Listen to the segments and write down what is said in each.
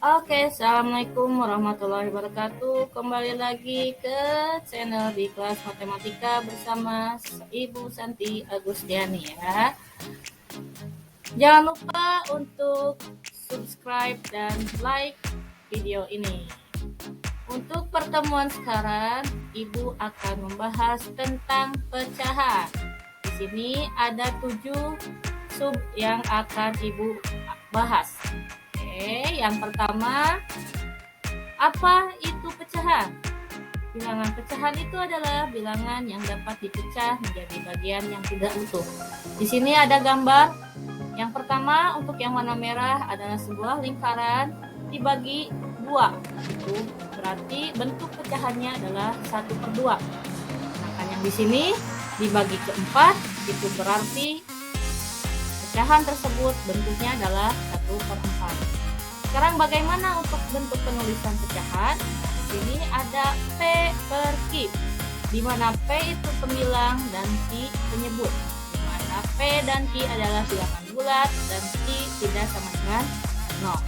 Oke, assalamualaikum warahmatullahi wabarakatuh. Kembali lagi ke channel di kelas matematika bersama Ibu Santi Agustiani ya. Jangan lupa untuk subscribe dan like video ini. Untuk pertemuan sekarang, Ibu akan membahas tentang pecahan. Di sini ada 7 sub yang akan Ibu bahas. Yang pertama, apa itu pecahan? Bilangan pecahan itu adalah bilangan yang dapat dipecah menjadi bagian yang tidak utuh. Di sini ada gambar. Yang pertama, untuk yang warna merah adalah sebuah lingkaran dibagi 2. Itu berarti bentuk pecahannya adalah 1/2. Sedangkan yang di sini dibagi ke 4, itu berarti pecahan tersebut bentuknya adalah 1/4. Sekarang bagaimana untuk bentuk penulisan pecahan? Di sini ada P per Q, di mana P itu pembilang dan Q penyebut. Di mana P dan Q adalah bilangan bulat dan Q tidak sama dengan 0.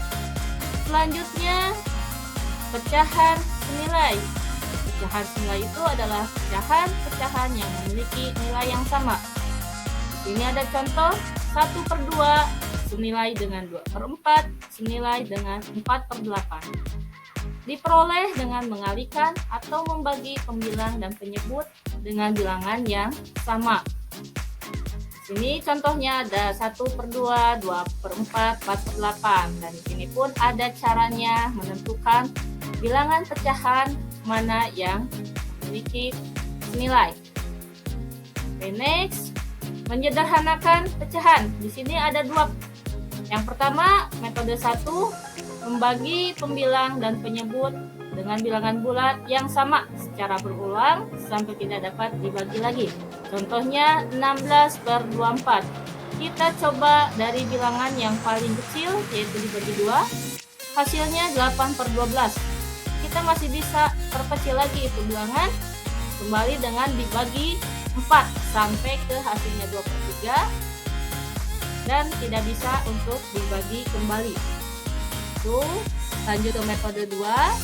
Selanjutnya, pecahan senilai. Pecahan senilai itu adalah pecahan-pecahan yang memiliki nilai yang sama. Di sini ada contoh 1/2 senilai dengan 2/4, senilai dengan 4/8. Diperoleh dengan mengalihkan atau membagi pembilang dan penyebut dengan bilangan yang sama. Di sini contohnya ada 1/2, 2/4, 4/8. Dan di sini pun ada caranya menentukan bilangan pecahan mana yang memiliki nilai. Okay, next, menyederhanakan pecahan. Di sini ada 2. Yang pertama, metode 1, membagi pembilang dan penyebut dengan bilangan bulat yang sama secara berulang sampai tidak dapat dibagi lagi. Contohnya 16/24. Kita coba dari bilangan yang paling kecil, yaitu dibagi 2, hasilnya 8/12. Kita masih bisa perkecil lagi itu bilangan, kembali dengan dibagi 4 sampai ke hasilnya 2/3. Dan tidak bisa untuk dibagi kembali. Lanjut ke metode 2.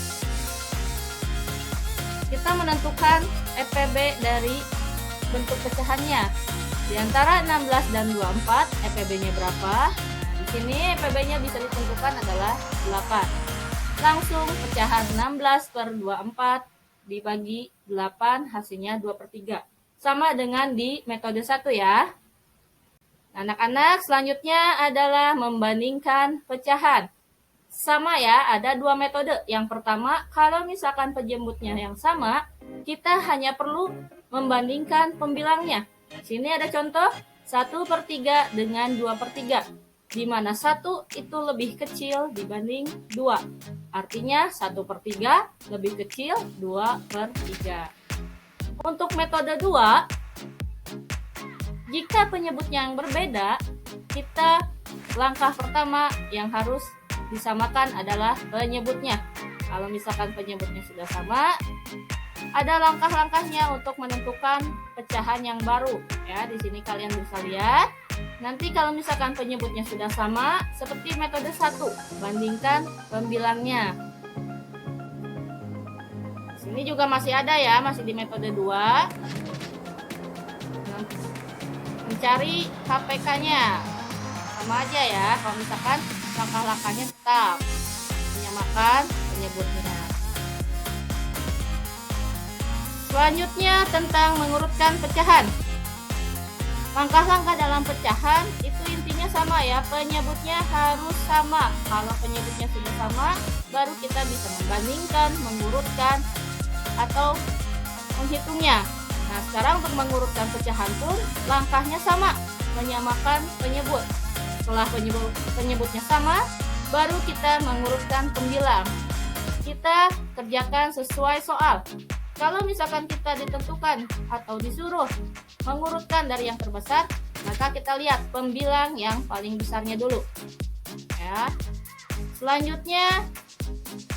Kita menentukan EPB dari bentuk pecahannya. Di antara 16 dan 24, EPB-nya berapa? Di sini EPB-nya bisa ditentukan adalah 8. Langsung pecahan 16/24 dibagi 8, hasilnya 2/3. Sama dengan di metode 1 ya. Anak-anak, selanjutnya adalah membandingkan pecahan. Sama ya, ada 2 metode. Yang pertama, kalau misalkan penyebutnya yang sama, kita hanya perlu membandingkan pembilangnya. Di sini ada contoh 1/3 dengan 2/3, di mana 1 itu lebih kecil dibanding 2. Artinya 1/3 lebih kecil 2/3. Untuk metode 2, jika penyebutnya yang berbeda, kita langkah pertama yang harus disamakan adalah penyebutnya. Kalau misalkan penyebutnya sudah sama, ada langkah-langkahnya untuk menentukan pecahan yang baru. Ya, di sini kalian bisa lihat. Nanti kalau misalkan penyebutnya sudah sama, seperti metode 1, bandingkan pembilangnya. Di sini juga masih ada ya, masih di metode 2. Mencari KPK-nya sama aja ya. Kalau misalkan langkah-langkahnya tetap menyamakan penyebutnya. Selanjutnya tentang mengurutkan pecahan. Langkah-langkah dalam pecahan itu intinya sama ya, penyebutnya harus sama. Kalau penyebutnya sudah sama, baru kita bisa membandingkan, mengurutkan, atau menghitungnya. Nah, sekarang untuk mengurutkan pecahan pun langkahnya sama, menyamakan penyebut. Setelah penyebutnya sama, baru kita mengurutkan pembilang. Kita kerjakan sesuai soal. Kalau misalkan kita ditentukan atau disuruh mengurutkan dari yang terbesar, maka kita lihat pembilang yang paling besarnya dulu. Ya. Selanjutnya,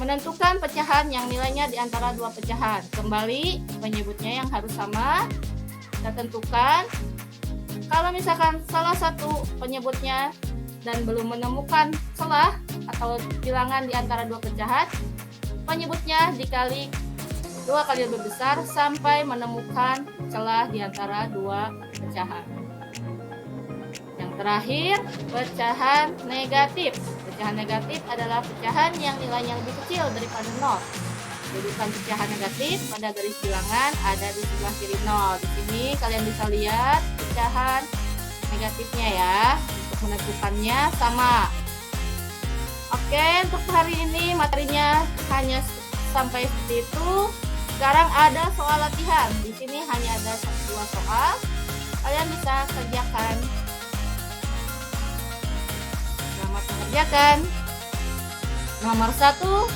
menentukan pecahan yang nilainya di antara 2 pecahan. Kembali, penyebutnya yang harus sama. Kita tentukan. Kalau misalkan salah satu penyebutnya dan belum menemukan celah atau bilangan di antara dua pecahan, penyebutnya dikali 2 kali lebih besar sampai menemukan celah di antara dua pecahan. Yang terakhir, pecahan negatif. Pecahan negatif adalah pecahan yang nilainya lebih kecil daripada 0. Rujukan pecahan negatif pada garis bilangan ada di sebelah kiri 0. Di sini kalian bisa lihat pecahan negatifnya ya. Untuk menentukannya sama. Oke, untuk hari ini materinya hanya sampai seperti itu. Sekarang ada soal latihan. Di sini hanya ada 2 soal. Kalian bisa kerjakan. Selamat mengerjakan. Nomor 1.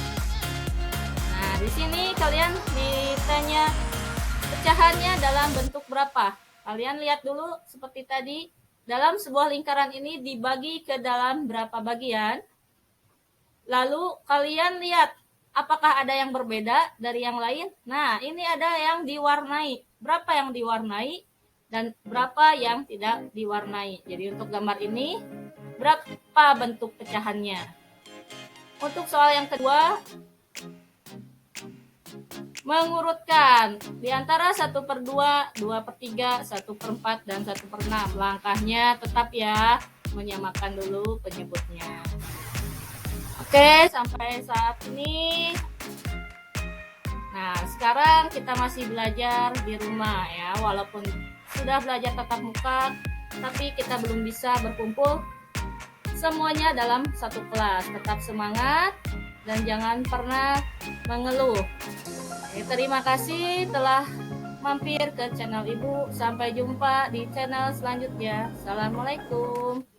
Nah, di sini kalian ditanya pecahannya dalam bentuk berapa. Kalian lihat dulu seperti tadi. Dalam sebuah lingkaran ini dibagi ke dalam berapa bagian. Lalu kalian lihat apakah ada yang berbeda dari yang lain. Nah, ini ada yang diwarnai. Berapa yang diwarnai dan berapa yang tidak diwarnai. Jadi untuk gambar ini berapa bentuk pecahannya. Untuk soal yang kedua, mengurutkan di antara 1/2, 2/3, 1/4, dan 1/6. Langkahnya tetap ya, menyamakan dulu penyebutnya. Oke, sampai saat ini. Nah, sekarang kita masih belajar di rumah ya, walaupun sudah belajar tatap muka, tapi kita belum bisa berkumpul semuanya dalam satu kelas. Tetap semangat dan jangan pernah mengeluh. Oke, terima kasih telah mampir ke channel Ibu. Sampai jumpa di channel selanjutnya. Assalamualaikum.